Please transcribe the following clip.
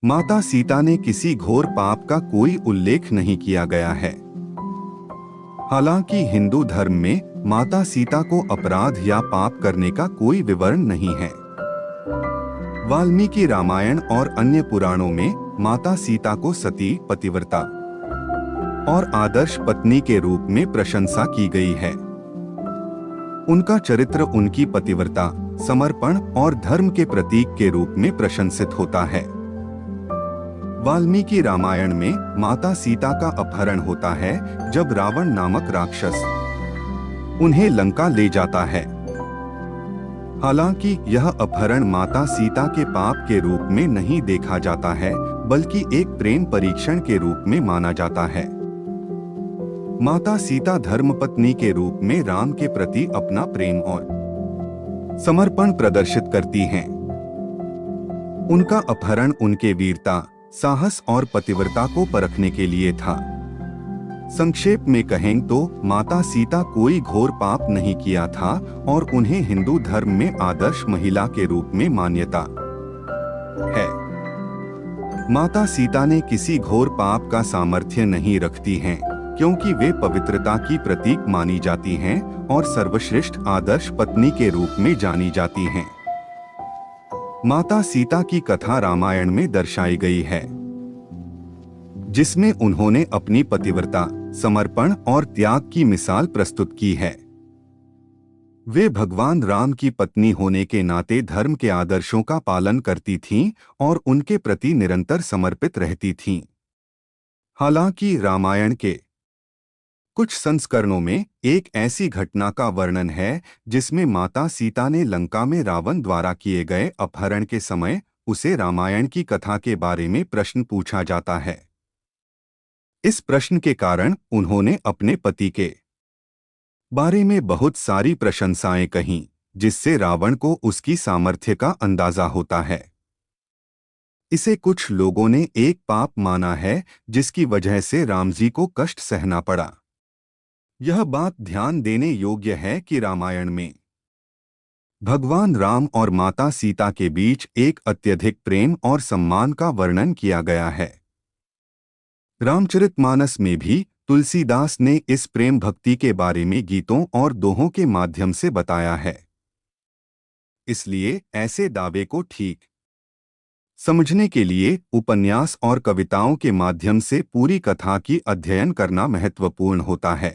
माता सीता ने किसी घोर पाप का कोई उल्लेख नहीं किया गया है। हालांकि हिंदू धर्म में माता सीता को अपराध या पाप करने का कोई विवरण नहीं है। वाल्मीकि रामायण और अन्य पुराणों में माता सीता को सती, पतिव्रता और आदर्श पत्नी के रूप में प्रशंसा की गई है। उनका चरित्र उनकी पतिव्रता, समर्पण और धर्म के प्रतीक के रूप में प्रशंसित होता है। वाल्मीकि रामायण में माता सीता का अपहरण होता है जब रावण नामक राक्षस उन्हें लंका ले जाता है। हालांकि यह अपहरण माता सीता के पाप के रूप में नहीं देखा जाता है, बल्कि एक प्रेम परीक्षण के रूप में माना जाता है। माता सीता धर्मपत्नी के रूप में राम के प्रति अपना प्रेम और समर्पण प्रदर्शित करती हैं। उनका अपहरण उनके वीरता, साहस और पतिव्रता को परखने के लिए था। संक्षेप में कहें तो माता सीता कोई घोर पाप नहीं किया था और उन्हें हिंदू धर्म में आदर्श महिला के रूप में मान्यता है। माता सीता ने किसी घोर पाप का सामर्थ्य नहीं रखती हैं, क्योंकि वे पवित्रता की प्रतीक मानी जाती हैं और सर्वश्रेष्ठ आदर्श पत्नी के रूप में जानी जाती हैं। माता सीता की कथा रामायण में दर्शाई गई है, जिसमें उन्होंने अपनी पतिव्रता, समर्पण और त्याग की मिसाल प्रस्तुत की है। वे भगवान राम की पत्नी होने के नाते धर्म के आदर्शों का पालन करती थीं और उनके प्रति निरंतर समर्पित रहती थीं। हालांकि रामायण के कुछ संस्करणों में एक ऐसी घटना का वर्णन है जिसमें माता सीता ने लंका में रावण द्वारा किए गए अपहरण के समय उसे रामायण की कथा के बारे में प्रश्न पूछा जाता है। इस प्रश्न के कारण उन्होंने अपने पति के बारे में बहुत सारी प्रशंसाएं कहीं, जिससे रावण को उसकी सामर्थ्य का अंदाजा होता है। इसे कुछ लोगों ने एक पाप माना है, जिसकी वजह से राम जी को कष्ट सहना पड़ा। यह बात ध्यान देने योग्य है कि रामायण में भगवान राम और माता सीता के बीच एक अत्यधिक प्रेम और सम्मान का वर्णन किया गया है। रामचरितमानस में भी तुलसीदास ने इस प्रेम भक्ति के बारे में गीतों और दोहों के माध्यम से बताया है। इसलिए ऐसे दावे को ठीक समझने के लिए उपन्यास और कविताओं के माध्यम से पूरी कथा की अध्ययन करना महत्वपूर्ण होता है।